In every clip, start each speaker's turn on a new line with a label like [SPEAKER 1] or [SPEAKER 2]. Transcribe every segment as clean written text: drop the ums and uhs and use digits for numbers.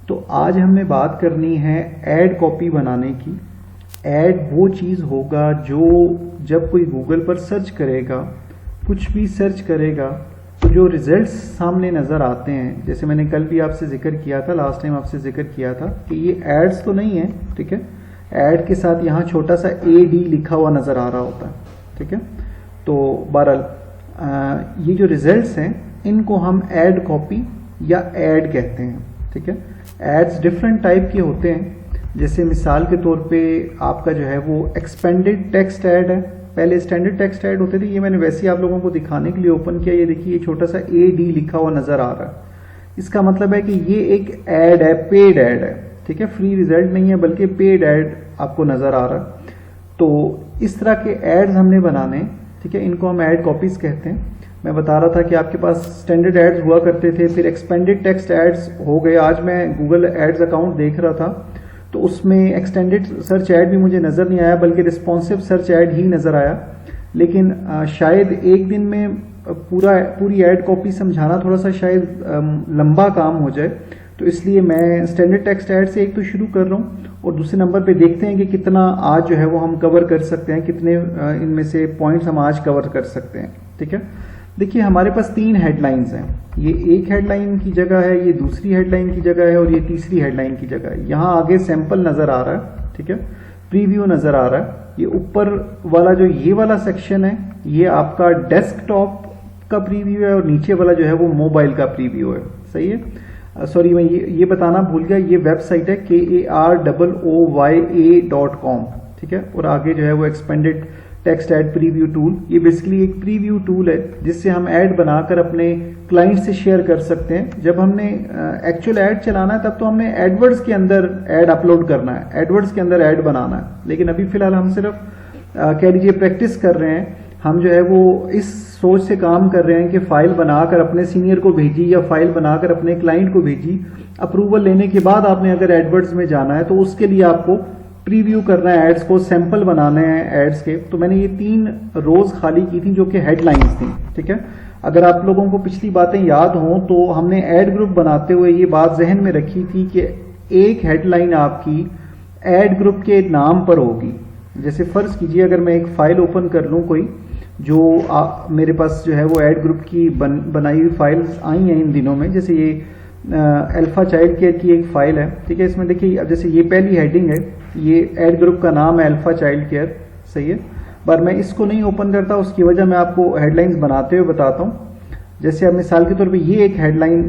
[SPEAKER 1] तो आज हमने बात करनी है ऐड कॉपी बनाने की। ऐड वो चीज़ होगा जो जब कोई गूगल पर सर्च करेगा, कुछ भी सर्च करेगा, तो जो रिजल्ट्स सामने नज़र आते हैं, जैसे मैंने कल भी आपसे जिक्र किया था, लास्ट टाइम आपसे जिक्र किया था कि ये एड्स तो नहीं है, ठीक है। ऐड के साथ यहाँ छोटा सा AD लिखा हुआ नज़र आ रहा होता है, ठीक है। तो बहरहाल ये जो रिजल्ट्स हैं इनको हम ऐड कॉपी या ऐड कहते हैं, ठीक है। एड्स डिफरेंट टाइप के होते हैं, जैसे मिसाल के तौर पे आपका जो है वो एक्सपेंडेड टेक्स्ट ऐड है। पहले स्टैंडर्ड टेक्स्ट ऐड होते थे, ये मैंने वैसे ही आप लोगों को दिखाने के लिए ओपन किया। ये देखिए, ये छोटा सा AD लिखा हुआ नज़र आ रहा है। इसका मतलब है कि ये एक ऐड है, पेड ऐड है, ठीक है। फ्री रिजल्ट नहीं है बल्कि पेड ऐड आपको नज़र आ रहा है। तो इस तरह के एड्स हमने बनाने, ठीक है, इनको हम ऐड कॉपीज कहते हैं। मैं बता रहा था कि आपके पास स्टैंडर्ड एड्स हुआ करते थे, फिर एक्सपेंडेड टेक्स्ट एड्स हो गए। आज मैं गूगल एड्स अकाउंट देख रहा था तो उसमें एक्सटेंडेड सर्च ऐड भी मुझे नज़र नहीं आया, बल्कि रिस्पॉन्सिव सर्च ऐड ही नज़र आया। लेकिन शायद एक दिन में पूरी ऐड कॉपी समझाना थोड़ा सा शायद लंबा काम हो जाए, तो इसलिए मैं स्टैंडर्ड टेक्स्ट ऐड से एक तो शुरू कर रहा हूँ और दूसरे नंबर पे देखते हैं कि कितना आज जो है वो हम कवर कर सकते हैं, कितने इनमें से पॉइंट्स हम आज कवर कर सकते हैं, ठीक है। देखिए, हमारे पास 3 हेडलाइंस हैं। ये एक हेडलाइन की जगह है, ये दूसरी हेडलाइन की जगह है और ये तीसरी हेडलाइन की जगह है। यहाँ आगे सैंपल नज़र आ रहा है, ठीक है, प्रीव्यू नज़र आ रहा है। ये ऊपर वाला जो ये वाला सेक्शन है ये आपका डेस्कटॉप का प्रीव्यू है और नीचे वाला जो है वो मोबाइल का प्रीव्यू है, सही है। सॉरी, मैं ये बताना भूल गया, ये वेबसाइट है KAROOYA.com, ठीक है। और आगे जो है वो expanded text add preview tool, ये बेसिकली एक प्रीव्यू टूल है जिससे हम ऐड बनाकर अपने क्लाइंट से शेयर कर सकते हैं। जब हमने एक्चुअल ऐड चलाना है तब तो हमने एडवर्ड्स के अंदर ऐड अपलोड करना है, एडवर्ड्स के अंदर ऐड बनाना है। लेकिन अभी फिलहाल हम सिर्फ कह लीजिए प्रैक्टिस कर रहे हैं। हम जो है वो इस सोच से काम कर रहे हैं कि फाइल बनाकर अपने सीनियर को भेजी या फाइल बनाकर अपने क्लाइंट को भेजी। अप्रूवल लेने के बाद आपने अगर एडवर्ड्स में जाना है तो उसके लिए आपको प्रीव्यू करना है एड्स को, सैंपल बनाने हैं एड्स के। तो मैंने ये 3 रोज खाली की थी जो कि हेडलाइंस थी, ठीक है। अगर आप लोगों को पिछली बातें याद हों तो हमने ऐड ग्रुप बनाते हुए ये बात जहन में रखी थी कि एक हेडलाइन आपकी ऐड ग्रुप के नाम पर होगी। जैसे फर्ज कीजिए अगर मैं एक फाइल ओपन कर लूँ कोई, जो मेरे पास जो है वो ऐड ग्रुप की बनाई हुई फाइल्स आई हैं इन दिनों में, जैसे ये अल्फा चाइल्ड केयर की एक फाइल है, ठीक है। इसमें देखिए, अब जैसे ये पहली हेडिंग है, ये ऐड ग्रुप का नाम है अल्फा चाइल्ड केयर, सही है। पर मैं इसको नहीं ओपन करता, उसकी वजह मैं आपको हेडलाइंस बनाते हुए बताता हूँ। जैसे अब मिसाल के तौर पे ये एक हेडलाइन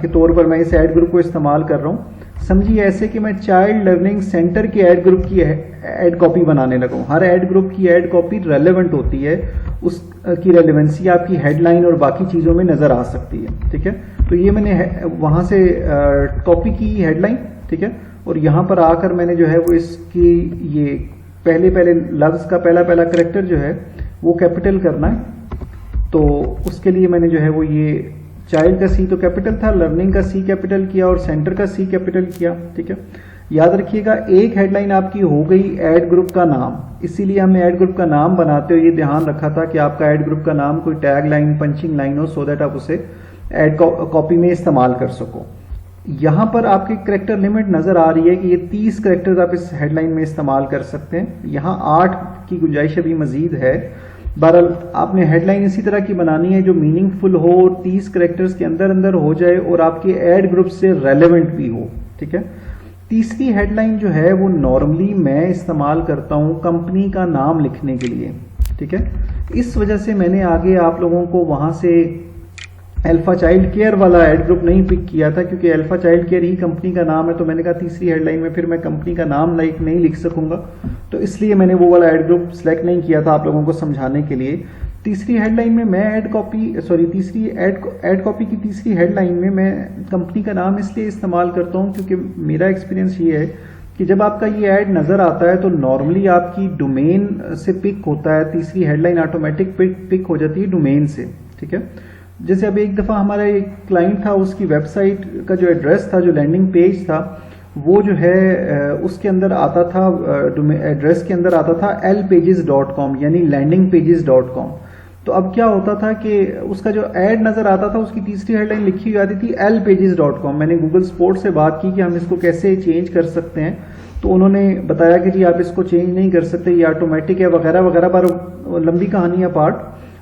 [SPEAKER 1] के तौर पर मैं इस ऐड ग्रुप को इस्तेमाल कर रहा हूँ। समझिए ऐसे कि मैं चाइल्ड लर्निंग सेंटर की ऐड ग्रुप की ऐड कॉपी बनाने लगा हूँ। हर ऐड ग्रुप की ऐड कॉपी रेलेवेंट होती है, उसकी रेलेवेंसी आपकी हेडलाइन और बाकी चीज़ों में नज़र आ सकती है, ठीक है। तो ये मैंने वहाँ से कॉपी की हेडलाइन, ठीक है, और यहाँ पर आकर मैंने जो है वो इसकी ये पहले लफ्ज़ का पहला करैक्टर जो है वो कैपिटल करना है। तो उसके लिए मैंने जो है वो ये चाइल्ड का C तो कैपिटल था, लर्निंग का C कैपिटल किया और सेंटर का C कैपिटल किया, ठीक है। याद रखिएगा, एक हेडलाइन आपकी हो गई ऐड ग्रुप का नाम, इसीलिए हमने ऐड ग्रुप का नाम बनाते हुए ये ध्यान रखा था कि आपका ऐड ग्रुप का नाम कोई टैग लाइन, पंचिंग लाइन हो, सो दैट आप उसे ऐड कॉपी में इस्तेमाल कर सको। यहाँ पर आपकी करैक्टर लिमिट नज़र आ रही है कि ये 30 करैक्टर्स आप इस हेडलाइन में इस्तेमाल कर सकते हैं। यहाँ 8 की गुंजाइश अभी मजीद है। बहरहाल आपने हेडलाइन इसी तरह की बनानी है जो मीनिंगफुल हो और 30 करैक्टर्स के अंदर हो जाए और आपके ऐड ग्रुप से रेलेवेंट भी हो, ठीक है। तीसरी हेडलाइन जो है वो नॉर्मली मैं इस्तेमाल करता हूँ कंपनी का नाम लिखने के लिए, ठीक है। इस वजह से मैंने आगे आप लोगों को वहाँ से अल्फा चाइल्ड केयर वाला ऐड ग्रुप नहीं पिक किया था, क्योंकि अल्फा चाइल्ड केयर ही कंपनी का नाम है। तो मैंने कहा तीसरी हेडलाइन में फिर मैं कंपनी का नाम नहीं लिख सकूंगा, तो इसलिए मैंने वो वाला ऐड ग्रुप सेलेक्ट नहीं किया था आप लोगों को समझाने के लिए। तीसरी हेडलाइन में मैं ऐड कॉपी की तीसरी हेडलाइन में मैं कंपनी का नाम इसलिए इस्तेमाल करता हूँ क्योंकि मेरा एक्सपीरियंस ये है कि जब आपका ये ऐड नज़र आता है तो नॉर्मली आपकी डोमेन से पिक होता है, तीसरी हेडलाइन ऑटोमेटिक पिक हो जाती है डोमेन से, ठीक है। जैसे अब एक दफ़ा हमारा एक क्लाइंट था, उसकी वेबसाइट का जो एड्रेस था, जो लैंडिंग पेज था, वो जो है उसके अंदर आता था, एड्रेस के अंदर आता था lpages.com यानी landingpages.com। तो अब क्या होता था कि उसका जो ऐड नजर आता था उसकी तीसरी हेडलाइन लिखी हुई आती थी lpages.com। मैंने गूगल सपोर्ट से बात की कि हम इसको कैसे चेंज कर सकते हैं, तो उन्होंने बताया कि जी आप इसको चेंज नहीं कर सकते, ये ऑटोमेटिक है वगैरह वगैरह। पर लंबी कहानी पार्ट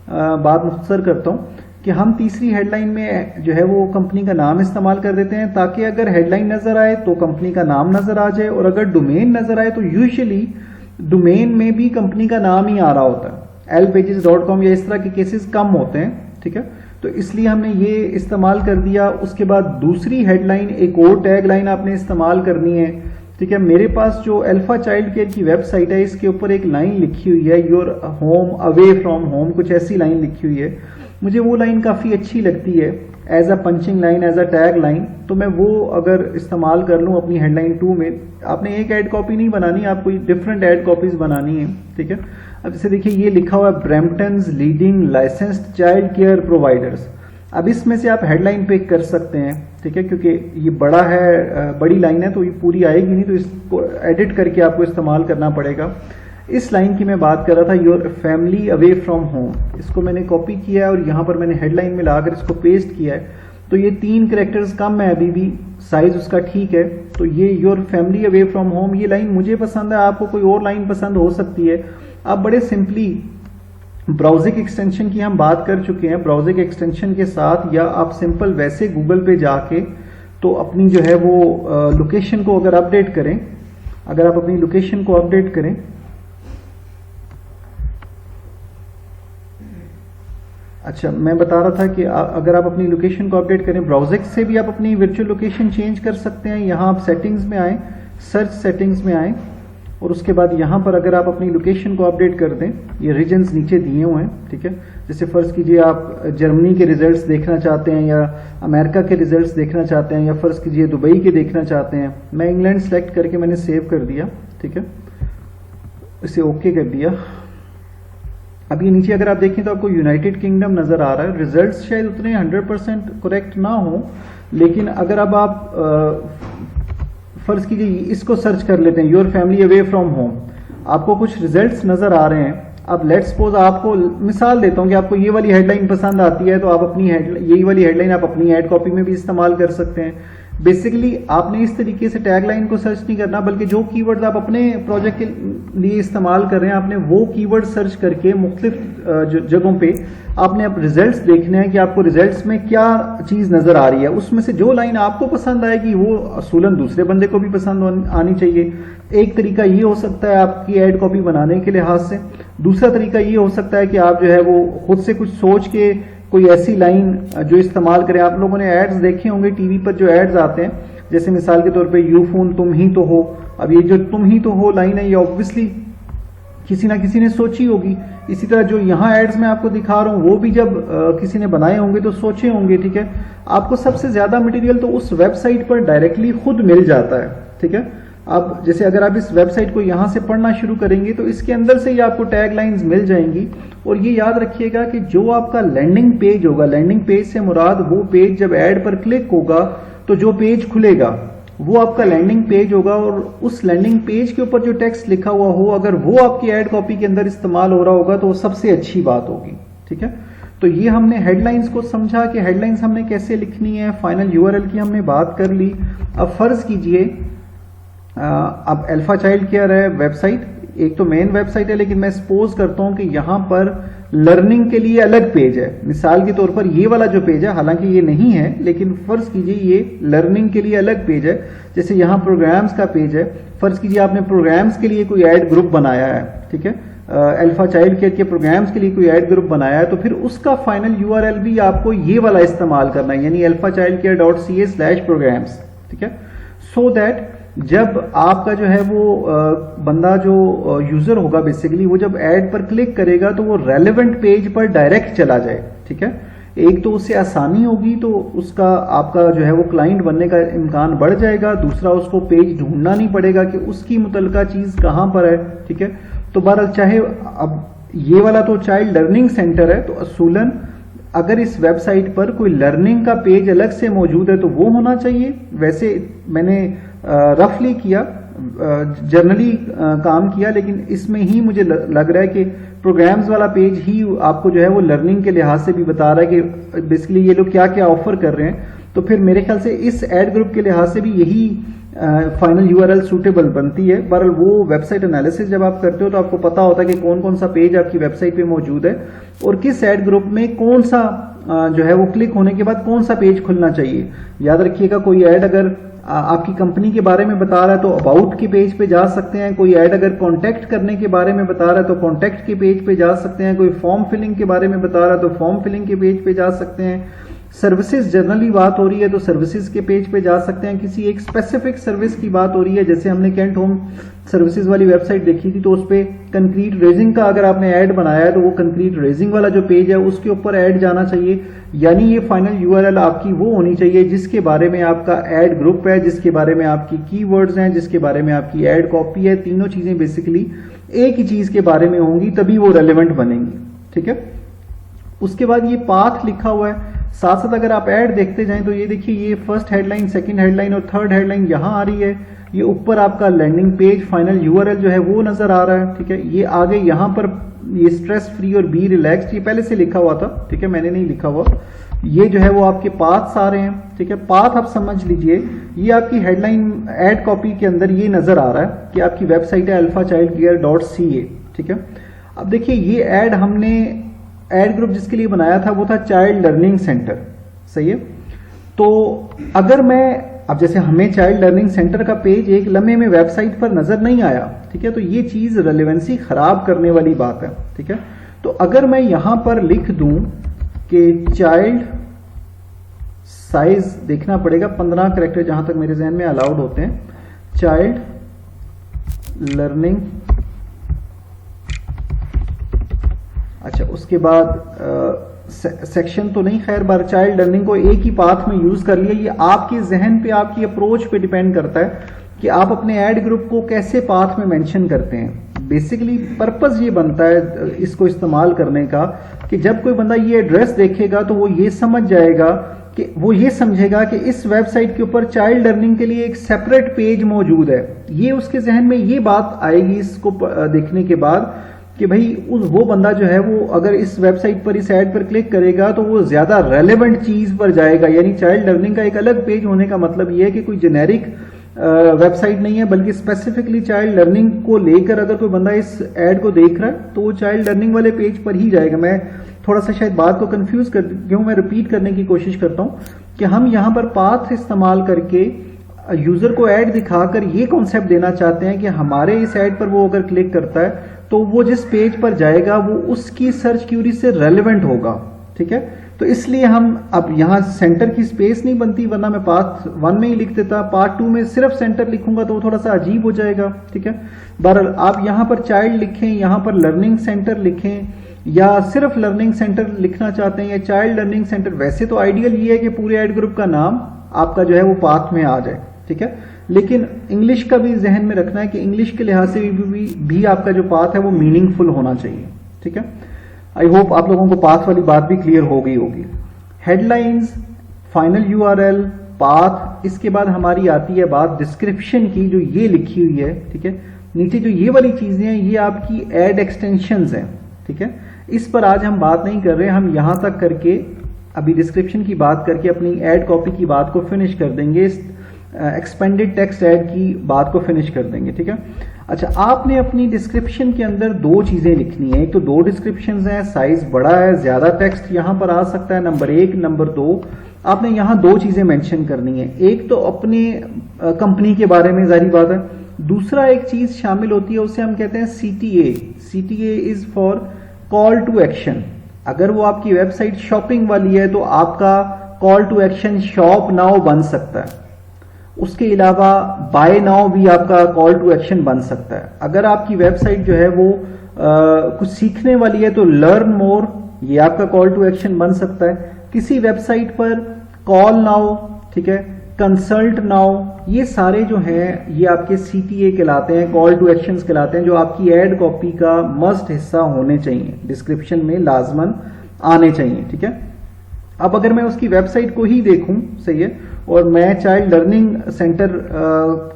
[SPEAKER 1] बात मुख्तसर करता हूँ कि हम तीसरी हेडलाइन में जो है वो कंपनी का नाम इस्तेमाल कर देते हैं, ताकि अगर हेडलाइन नजर आए तो कंपनी का नाम नजर आ जाए, और अगर डोमेन नजर आए तो यूजुअली डोमेन में भी कंपनी का नाम ही आ रहा होता है। lpages.com या इस तरह के केसेस कम होते हैं, ठीक है। तो इसलिए हमने ये इस्तेमाल कर दिया। उसके बाद दूसरी हेडलाइन एक और टैग लाइन आपने इस्तेमाल करनी है, ठीक है। मेरे पास जो अल्फा चाइल्ड केयर की वेबसाइट है इसके ऊपर एक लाइन लिखी हुई है, your home away from home, कुछ ऐसी लाइन लिखी हुई है। मुझे वो लाइन काफी अच्छी लगती है as a punching line, as a tag line. तो मैं वो अगर इस्तेमाल कर लूँ अपनी हेडलाइन 2 में, आपने एक ऐड कॉपी नहीं बनानी, आपको डिफरेंट ऐड कॉपीज बनानी है, ठीक है। अब जैसे देखिए ये लिखा हुआ है Brampton's leading licensed child care providers. अब इसमें से आप हेडलाइन पिक कर सकते हैं, ठीक है, क्योंकि ये बड़ा है, बड़ी लाइन है तो ये पूरी आएगी नहीं, तो इसको एडिट करके आपको इस्तेमाल करना पड़ेगा। इस लाइन की मैं बात कर रहा था, your family away from home. इसको मैंने कॉपी किया है और यहाँ पर मैंने हेडलाइन में लाकर इसको पेस्ट किया है। तो ये 3 कैरेक्टर्स कम है अभी भी, साइज उसका ठीक है। तो ये your family away from home, ये लाइन मुझे पसंद है, आपको कोई और लाइन पसंद हो सकती है। आप बड़े सिंपली ब्राउजिंग एक्सटेंशन की हम बात कर चुके हैं, ब्राउजिंग एक्सटेंशन के साथ, या आप सिंपल वैसे गूगल पे जाके तो अपनी जो है वो लोकेशन को अगर अपडेट करें, अगर आप अपनी लोकेशन को अपडेट करें, अच्छा मैं बता रहा था कि अगर आप अपनी लोकेशन को अपडेट करें, ब्राउजिंग से भी आप अपनी वर्चुअल लोकेशन चेंज कर सकते हैं। यहाँ आप सेटिंग्स में आए, सर्च सेटिंग्स में आए, और उसके बाद यहाँ पर अगर आप अपनी लोकेशन को अपडेट कर दें, ये रीजन्स नीचे दिए हुए हैं, ठीक है। जैसे फर्ज कीजिए आप जर्मनी के रिजल्ट्स देखना चाहते हैं, या अमेरिका के रिजल्ट्स देखना चाहते हैं, या फर्ज कीजिए दुबई के देखना चाहते हैं। मैं इंग्लैंड सेलेक्ट करके मैंने सेव कर दिया, ठीक है, इसे ओके कर दिया। अब ये नीचे अगर आप देखें तो आपको यूनाइटेड किंगडम नजर आ रहा है। रिजल्ट्स शायद उतने 100% करेक्ट ना हो, लेकिन अगर अब आप फर्ज कीजिए इसको सर्च कर लेते हैं, your family away from home, आपको कुछ रिजल्ट्स नजर आ रहे हैं। अब लेट्स सपोज आपको मिसाल देता हूं कि आपको ये वाली हेडलाइन पसंद आती है, तो आप अपनी यही वाली हेडलाइन आप अपनी ऐड कॉपी में भी इस्तेमाल कर सकते हैं। बेसिकली आपने इस तरीके से टैगलाइन को सर्च नहीं करना, बल्कि जो कीवर्ड्स आप अपने प्रोजेक्ट के लिए इस्तेमाल कर रहे हैं, आपने वो कीवर्ड सर्च करके मुख्तलिफ जगहों पे आपने अब रिजल्ट्स देखने हैं कि आपको रिजल्ट्स में क्या चीज नजर आ रही है। उसमें से जो लाइन आपको पसंद आएगी वो असूलन दूसरे बंदे को भी पसंद आनी चाहिए। एक तरीका ये हो सकता है आपकी ऐड कॉपी बनाने के लिहाज से। दूसरा तरीका ये हो सकता है कि आप जो है वो खुद से कुछ सोच के कोई ऐसी लाइन जो इस्तेमाल करें। आप लोगों ने एड्स देखे होंगे टीवी पर, जो एड्स आते हैं, जैसे मिसाल के तौर पे यू फोन तुम ही तो हो। अब ये जो तुम ही तो हो लाइन है, ये ऑब्वियसली किसी ना किसी ने सोची होगी। इसी तरह जो यहाँ एड्स में आपको दिखा रहा हूँ वो भी जब किसी ने बनाए होंगे तो सोचे होंगे, ठीक है। आपको सबसे ज्यादा मटेरियल तो उस वेबसाइट पर डायरेक्टली खुद मिल जाता है, ठीक है। अब जैसे अगर आप इस वेबसाइट को यहां से पढ़ना शुरू करेंगे तो इसके अंदर से ही आपको टैग लाइन्स मिल जाएंगी। और ये याद रखिएगा कि जो आपका लैंडिंग पेज होगा, लैंडिंग पेज से मुराद वो पेज जब ऐड पर क्लिक होगा तो जो पेज खुलेगा वो आपका लैंडिंग पेज होगा। और उस लैंडिंग पेज के ऊपर जो टेक्स्ट लिखा हुआ हो, अगर वो आपकी ऐड कॉपी के अंदर इस्तेमाल हो रहा होगा तो वो सबसे अच्छी बात होगी, ठीक है। तो ये हमने हेडलाइंस को समझा कि हेडलाइंस हमने कैसे लिखनी है। फाइनल यूआरएल की हमने बात कर ली। अब फर्ज कीजिए अब अल्फा चाइल्ड केयर है वेबसाइट, एक तो मेन वेबसाइट है, लेकिन मैं सपोज करता हूं कि यहां पर लर्निंग के लिए अलग पेज है। मिसाल के तौर पर ये वाला जो पेज है, हालांकि ये नहीं है, लेकिन फर्ज कीजिए ये लर्निंग के लिए अलग पेज है। जैसे यहां प्रोग्राम्स का पेज है, फर्ज कीजिए आपने प्रोग्राम्स के लिए कोई ऐड ग्रुप बनाया है, ठीक है, अल्फा चाइल्ड केयर के प्रोग्राम्स के लिए कोई ऐड ग्रुप बनाया है, तो फिर उसका फाइनल यूआरएल भी आपको ये वाला इस्तेमाल करना है, यानी alphachildcare.ca/programs, ठीक है। सो दैट जब आपका जो है वो बंदा जो यूजर होगा बेसिकली, वो जब ऐड पर क्लिक करेगा तो वो रेलेवेंट पेज पर डायरेक्ट चला जाए, ठीक है। एक तो उससे आसानी होगी, तो उसका आपका जो है वो क्लाइंट बनने का इम्कान बढ़ जाएगा। दूसरा, उसको पेज ढूंढना नहीं पड़ेगा कि उसकी मुतलका चीज कहां पर है, ठीक है। तो बहरहाल चाहे अब ये वाला तो चाइल्ड लर्निंग सेंटर है, तो असूलन अगर इस वेबसाइट पर कोई लर्निंग का पेज अलग से मौजूद है तो वो होना चाहिए। वैसे मैंने रफली किया, जनरली काम किया, लेकिन इसमें ही मुझे लग रहा है कि प्रोग्राम्स वाला पेज ही आपको जो है वो लर्निंग के लिहाज से भी बता रहा है कि बेसिकली ये लोग क्या क्या ऑफर कर रहे हैं। तो फिर मेरे ख्याल से इस एड ग्रुप के लिहाज से भी यही फाइनल यूआरएल सूटेबल बनती है। बहरहाल वो वेबसाइट एनालिसिस जब आप करते हो तो आपको पता होता है कि कौन कौन सा पेज आपकी वेबसाइट पे मौजूद है और किस एड ग्रुप में कौन सा जो है वो क्लिक होने के बाद कौन सा पेज खुलना चाहिए। याद रखिएगा, कोई ऐड अगर आपकी कंपनी के बारे में बता रहा है तो अबाउट के पेज पे जा सकते हैं। कोई ऐड अगर कॉन्टैक्ट करने के बारे में बता रहा है तो कॉन्टैक्ट के पेज पे जा सकते हैं। कोई फॉर्म फिलिंग के बारे में बता रहा है तो फॉर्म फिलिंग के पेज पे जा सकते हैं। सर्विसेज जनरली बात हो रही है तो सर्विसेज के पेज पे जा सकते हैं। किसी एक स्पेसिफिक सर्विस की बात हो रही है, जैसे हमने कैंट होम सर्विसेज वाली वेबसाइट देखी थी, तो उस पे कंक्रीट रेजिंग का अगर आपने ऐड बनाया है तो वो कंक्रीट रेजिंग वाला जो पेज है उसके ऊपर ऐड जाना चाहिए। यानी ये फाइनल यूआरएल आपकी वो होनी चाहिए जिसके बारे में आपका ऐड ग्रुप है, जिसके बारे में आपकी कीवर्ड्स हैं, जिसके बारे में आपकी ऐड कॉपी है। तीनों चीजें बेसिकली एक ही चीज के बारे में होंगी, तभी वो रेलेवेंट बनेंगी। ठीक है, उसके बाद ये पाथ लिखा हुआ है। साथ साथ अगर आप ऐड देखते जाएं तो ये देखिए, ये फर्स्ट हेडलाइन, सेकंड हेडलाइन और थर्ड हेडलाइन यहां आ रही है। ये ऊपर आपका लैंडिंग पेज फाइनल यूआरएल जो है वो नजर आ रहा है। ठीक है, ये आगे यहां पर ये स्ट्रेस फ्री और बी रिलैक्स्ड ये पहले से लिखा हुआ था। ठीक है, मैंने नहीं लिखा हुआ। ये जो है वो आपके पाथ्स आ रहे हैं। ठीक है, पाथ आप समझ लीजिए, ये आपकी हेडलाइन एड कॉपी के अंदर ये नजर आ रहा है कि आपकी वेबसाइट है alphachildgear.ca। ठीक है, अब देखिए ये ऐड हमने एड ग्रुप जिसके लिए बनाया था वो था चाइल्ड लर्निंग सेंटर। सही है, तो अगर मैं अब जैसे हमें चाइल्ड लर्निंग सेंटर का पेज एक लम्हे में वेबसाइट पर नजर नहीं आया, ठीक है, तो ये चीज रेलेवेंसी खराब करने वाली बात है। ठीक है, तो अगर मैं यहां पर लिख दूं कि चाइल्ड साइज देखना पड़ेगा 15 कैरेक्टर जहां तक मेरे जहन में अलाउड होते हैं, चाइल्ड लर्निंग। अच्छा, उसके बाद सेक्शन तो नहीं, खैर बार चाइल्ड लर्निंग को एक ही पाथ में यूज कर लिया। ये आपके जहन पे, आपकी अप्रोच पे डिपेंड करता है कि आप अपने ऐड ग्रुप को कैसे पाथ में मेंशन करते हैं। बेसिकली पर्पस ये बनता है इसको इस्तेमाल करने का कि जब कोई बंदा ये एड्रेस देखेगा तो वो ये समझ जाएगा कि वो ये समझेगा कि इस वेबसाइट के ऊपर चाइल्ड लर्निंग के लिए एक सेपरेट पेज मौजूद है। ये उसके जहन में ये बात आएगी इसको देखने के बाद कि भाई वो बंदा जो है वो अगर इस वेबसाइट पर, इस ऐड पर क्लिक करेगा तो वो ज्यादा रेलेवेंट चीज पर जाएगा। यानी चाइल्ड लर्निंग का एक अलग पेज होने का मतलब ये है कि कोई जेनेरिक वेबसाइट नहीं है, बल्कि स्पेसिफिकली चाइल्ड लर्निंग को लेकर अगर कोई बंदा इस ऐड को देख रहा है तो वो चाइल्ड लर्निंग वाले पेज पर ही जाएगा। मैं थोड़ा सा शायद बात को कंफ्यूज कर क्यों, मैं रिपीट करने की कोशिश करता हूं कि हम यहां पर पाथ इस्तेमाल करके यूजर को ऐड दिखाकर ये कॉन्सेप्ट देना चाहते हैं कि हमारे इस ऐड पर वो अगर क्लिक करता है तो वो जिस पेज पर जाएगा वो उसकी सर्च क्यूरी से रेलेवेंट होगा। ठीक है, तो इसलिए हम अब यहां सेंटर की स्पेस नहीं बनती, वरना मैं पार्ट 1 में ही लिख देता। पार्ट 2 में सिर्फ सेंटर लिखूंगा तो वो थोड़ा सा अजीब हो जाएगा। ठीक है, बहरहाल आप यहां पर चाइल्ड लिखें, यहां पर लर्निंग सेंटर लिखें, या सिर्फ लर्निंग सेंटर लिखना चाहते हैं या चाइल्ड लर्निंग सेंटर, वैसे तो आइडियल ये है कि पूरे ऐड ग्रुप का नाम आपका जो है वो पाथ में आ जाए। ठीक है, लेकिन इंग्लिश का भी जहन में रखना है कि इंग्लिश के लिहाज से भी आपका जो पाथ है वो मीनिंगफुल होना चाहिए। ठीक है, आई होप आप लोगों को पाथ वाली बात भी क्लियर हो गई होगी। हेडलाइंस, फाइनल यूआरएल, पाथ, इसके बाद हमारी आती है बात डिस्क्रिप्शन की, जो ये लिखी हुई है। ठीक है, नीचे जो ये वाली चीजें हैं ये आपकी एड एक्सटेंशंस हैं। ठीक है, इस पर आज हम बात नहीं कर रहे, हम यहां तक करके अभी डिस्क्रिप्शन की बात करके अपनी एड कॉपी की बात को फिनिश कर देंगे, इस एक्सपेंडेड टेक्स्ट ऐड की बात को फिनिश कर देंगे। ठीक है, अच्छा, आपने अपनी डिस्क्रिप्शन के अंदर 2 चीजें लिखनी है। एक तो 2 डिस्क्रिप्शंस हैं, साइज बड़ा है, ज्यादा टेक्स्ट यहां पर आ सकता है, नंबर 1, नंबर 2, आपने यहां 2 चीजें मेंशन करनी है। एक तो अपने कंपनी के बारे में, जारी बात है। दूसरा एक चीज शामिल होती है, उसे हम कहते हैं CTA। CTA is for call to action. अगर वो आपकी वेबसाइट शॉपिंग वाली है तो आपका call to action shop now बन सकता है। उसके अलावा बाय नाउ भी आपका कॉल टू एक्शन बन सकता है। अगर आपकी वेबसाइट जो है वो कुछ सीखने वाली है तो लर्न मोर, ये आपका कॉल टू एक्शन बन सकता है। किसी वेबसाइट पर कॉल नाउ, ठीक है, कंसल्ट नाउ, ये सारे जो हैं ये आपके CTA कहलाते हैं, कॉल टू एक्शंस कहलाते हैं, जो आपकी एड कॉपी का मस्ट हिस्सा होने चाहिए, डिस्क्रिप्शन में लाजमन आने चाहिए। ठीक है, अब अगर मैं उसकी वेबसाइट को ही देखूं, सही है, और मैं चाइल्ड लर्निंग सेंटर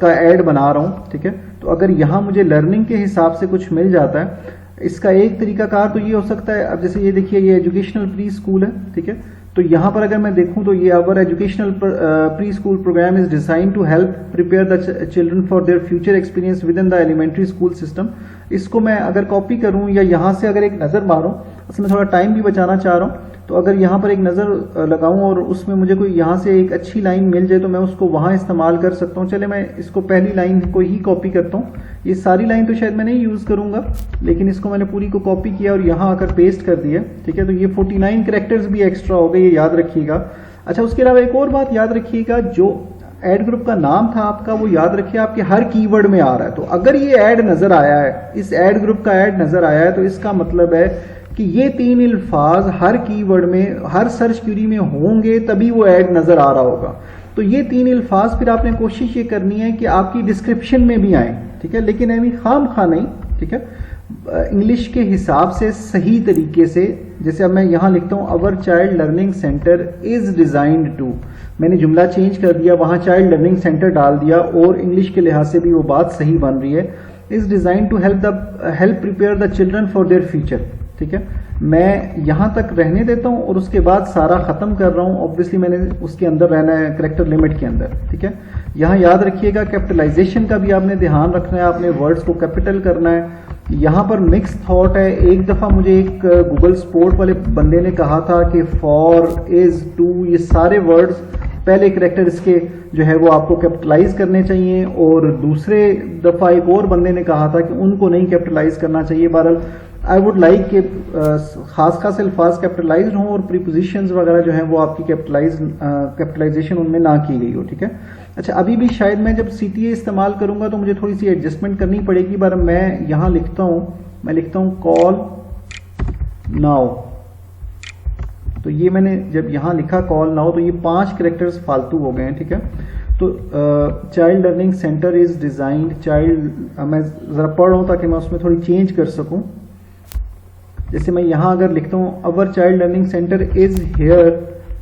[SPEAKER 1] का ऐड बना रहा हूँ, ठीक है। तो अगर यहाँ मुझे लर्निंग के हिसाब से कुछ मिल जाता है, इसका एक तरीकाकार तो ये हो सकता है, अब जैसे ये देखिए ये एजुकेशनल प्री स्कूल है, ठीक है। तो यहाँ पर अगर मैं देखूं तो ये our educational preschool program is design to help prepare the children for their future experience within the elementary school system. इसको मैं अगर कॉपी करूं या यहाँ से अगर एक नज़र मारूं, असल में थोड़ा टाइम भी बचाना चाह रहा हूँ, तो अगर यहाँ पर एक नज़र लगाऊं और उसमें मुझे कोई यहाँ से एक अच्छी लाइन मिल जाए तो मैं उसको वहाँ इस्तेमाल कर सकता हूँ। चले मैं इसको पहली लाइन को ही कॉपी करता हूँ। ये सारी लाइन तो शायद मैं नहीं यूज़ करूँगा, लेकिन इसको मैंने पूरी को कॉपी किया और यहाँ आकर पेस्ट कर दिया, ठीक है। तो ये 49 कैरेक्टर्स भी एक्स्ट्रा हो गए, ये याद रखिएगा। अच्छा, उसके अलावा एक और बात याद रखिएगा, जो ऐड ग्रुप का नाम था आपका वो याद रखिए आपके हर कीवर्ड में आ रहा है। तो अगर ये ऐड नज़र आया है, इस ऐड ग्रुप का ऐड नज़र आया है, तो इसका मतलब है कि ये 3 अल्फाज हर कीवर्ड में, हर सर्च क्वेरी में होंगे, तभी वो ऐड नज़र आ रहा होगा। तो ये 3 अल्फाज फिर आपने कोशिश ये करनी है कि आपकी डिस्क्रिप्शन में भी आए, ठीक है, लेकिन ऐवी खाम खा नहीं, ठीक है। इंग्लिश के हिसाब से सही तरीके से, जैसे अब मैं यहाँ लिखता हूँ our child learning center is designed to, मैंने जुमला चेंज कर दिया, वहाँ चाइल्ड लर्निंग सेंटर डाल दिया और इंग्लिश के लिहाज से भी वो बात सही बन रही है। Is design to help prepare the children for their future, ठीक है। मैं यहाँ तक रहने देता हूँ और उसके बाद सारा खत्म कर रहा हूँ। ऑब्वियसली मैंने उसके अंदर रहना है, कैरेक्टर लिमिट के अंदर, ठीक है। यहाँ याद रखिएगा कैपिटलाइजेशन का भी आपने ध्यान रखना है, आपने वर्ड्स को कैपिटल करना है। यहाँ पर मिक्स थॉट है। एक दफ़ा मुझे एक गूगल स्पोर्ट वाले बंदे ने कहा था कि फॉर, इज, टू, ये सारे वर्ड्स पहले कैरेक्टर इसके जो है वो आपको कैपिटलाइज करने चाहिए, और दूसरे दफ़ा एक और बंदे ने कहा था कि उनको नहीं कैपिटलाइज करना चाहिए। बहरहाल आई वुड लाइक कि खास अल्फाज कैपिटलाइज हों और प्रीपोजिशंस वगैरह जो हैं वो आपकी कैपिटलाइजेशन उनमें ना की गई हो, ठीक है। अच्छा, अभी भी शायद मैं जब CTA इस्तेमाल करूंगा तो मुझे थोड़ी सी एडजस्टमेंट करनी पड़ेगी। बार मैं यहाँ लिखता हूँ कॉल नाउ, तो ये मैंने जब यहाँ लिखा कॉल नाउ तो ये 5 कैरेक्टर्स फालतू हो गए हैं, ठीक है। तो child learning center is designed child, मैं ज़रा पढ़ रहा हूँ ताकि मैं उसमें थोड़ी चेंज कर सकूँ। जैसे मैं यहाँ अगर लिखता हूँ our child learning center is here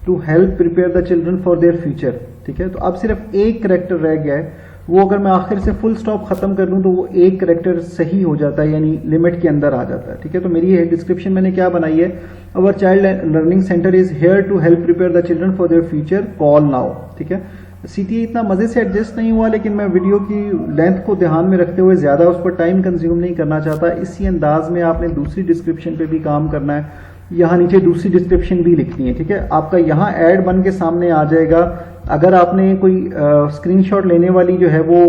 [SPEAKER 1] to help prepare the children for their future, ठीक है। तो अब सिर्फ एक कैरेक्टर रह गया है, वो अगर मैं आखिर से फुल स्टॉप खत्म कर लूँ तो वो एक कैरेक्टर सही हो जाता है, यानी लिमिट के अंदर आ जाता है, ठीक है। तो मेरी ये डिस्क्रिप्शन मैंने क्या बनाई है, our child learning center is here to help prepare the children for their future, call now, ठीक है। CTA इतना मजे से एडजस्ट नहीं हुआ, लेकिन मैं वीडियो की लेंथ को ध्यान में रखते हुए ज्यादा उस पर टाइम कंज्यूम नहीं करना चाहता। इसी अंदाज में आपने दूसरी डिस्क्रिप्शन पे भी काम करना है, यहाँ नीचे दूसरी डिस्क्रिप्शन भी लिखनी है, ठीक है। आपका यहाँ ऐड बन के सामने आ जाएगा। अगर आपने कोई स्क्रीनशॉट लेने वाली जो है वो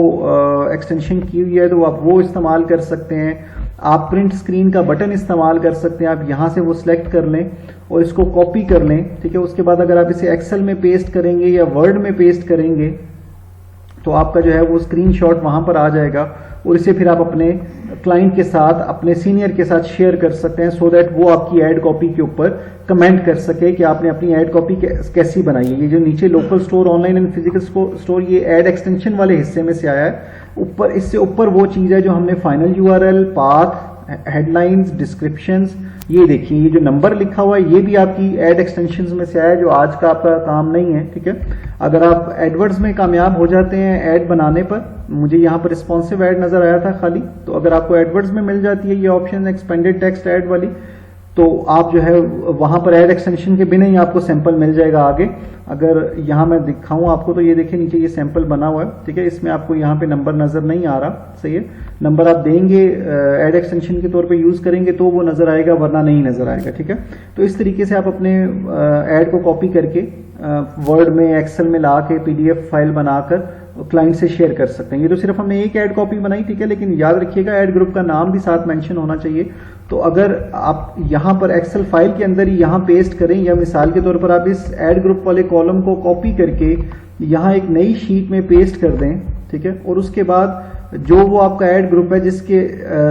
[SPEAKER 1] एक्सटेंशन की हुई है तो आप वो इस्तेमाल कर सकते हैं। आप प्रिंट स्क्रीन का बटन इस्तेमाल कर सकते हैं, आप यहाँ से वो सिलेक्ट कर लें और इसको कॉपी कर लें, ठीक है। उसके बाद अगर आप इसे एक्सेल में पेस्ट करेंगे या वर्ड में पेस्ट करेंगे तो आपका जो है वो स्क्रीनशॉट वहाँ पर आ जाएगा और इसे फिर आप अपने क्लाइंट के साथ, अपने सीनियर के साथ शेयर कर सकते हैं, सो दैट वो आपकी ऐड कॉपी के ऊपर कमेंट कर सके कि आपने अपनी ऐड कॉपी कैसी बनाई है। ये जो नीचे local store, online and physical store, ये ऐड एक्सटेंशन वाले हिस्से में से आया है। ऊपर, इससे ऊपर वो चीज़ है जो हमने final URL, path, headlines, descriptions, ये देखिए ये जो नंबर लिखा हुआ है ये भी आपकी ऐड एक्सटेंशंस में से आया है, जो आज का आपका काम नहीं है, ठीक है। अगर आप एडवर्ड्स में कामयाब हो जाते हैं ऐड बनाने पर, मुझे यहाँ पर रिस्पॉन्सिव ऐड नजर आया था खाली, तो अगर आपको एडवर्ड्स में मिल जाती है ये ऑप्शन एक्सपेंडेड टेक्स्ट ऐड वाली, तो आप जो है वहां पर ऐड एक्सटेंशन के बिना ही आपको सैंपल मिल जाएगा आगे। अगर यहाँ मैं दिखाऊं आपको तो ये देखिए नीचे ये सैंपल बना हुआ है, ठीक है। इसमें आपको यहाँ पे नंबर नजर नहीं आ रहा, सही है। नंबर आप देंगे ऐड एक्सटेंशन के तौर पे यूज करेंगे तो वो नजर आएगा, वरना नहीं नजर आएगा, ठीक है। तो इस तरीके से आप अपने ऐड को कॉपी करके वर्ड में, एक्सेल में ला के PDF फाइल बनाकर क्लाइंट से शेयर कर सकते हैं। ये तो सिर्फ हमने एक ऐड कॉपी बनाई, ठीक है, लेकिन याद रखिएगा ऐड ग्रुप का नाम भी साथ मेंशन होना चाहिए। तो अगर आप यहाँ पर एक्सेल फाइल के अंदर ही यहाँ पेस्ट करें, या मिसाल के तौर पर आप इस ऐड ग्रुप वाले कॉलम को कॉपी करके यहाँ एक नई शीट में पेस्ट कर दें, ठीक है, और उसके बाद जो वो आपका ऐड ग्रुप है जिसके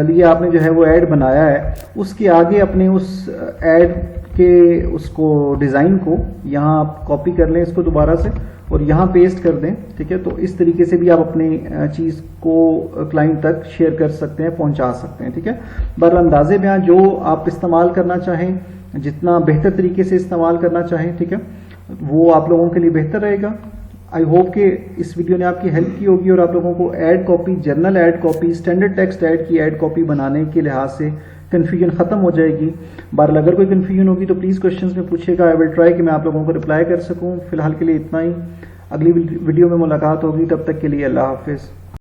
[SPEAKER 1] लिए आपने जो है वो ऐड बनाया है, उसके आगे अपने उस ऐड के उसको डिज़ाइन को यहाँ आप कॉपी कर लें इसको दोबारा से और यहाँ पेस्ट कर दें, ठीक है। तो इस तरीके से भी आप अपने चीज़ को क्लाइंट तक शेयर कर सकते हैं, पहुँचा सकते हैं, ठीक है। बहरहाल अंदाजे बयां जो आप इस्तेमाल करना चाहें, जितना बेहतर तरीके से इस्तेमाल करना चाहें, ठीक है, वो आप लोगों के लिए बेहतर रहेगा। आई होप कि इस वीडियो ने आपकी हेल्प की होगी और आप लोगों को add copy, journal add copy, standard text add की ऐड कॉपी बनाने के लिहाज से कन्फ्यूजन खत्म हो जाएगी। बहरहाल अगर कोई कन्फ्यूजन होगी तो प्लीज़ क्वेश्चंस में पूछेगा, आई विल ट्राई कि मैं आप लोगों को रिप्लाई कर सकूं। फिलहाल के लिए इतना ही, अगली वीडियो में मुलाकात होगी, तब तक के लिए अल्लाह हाफिज़।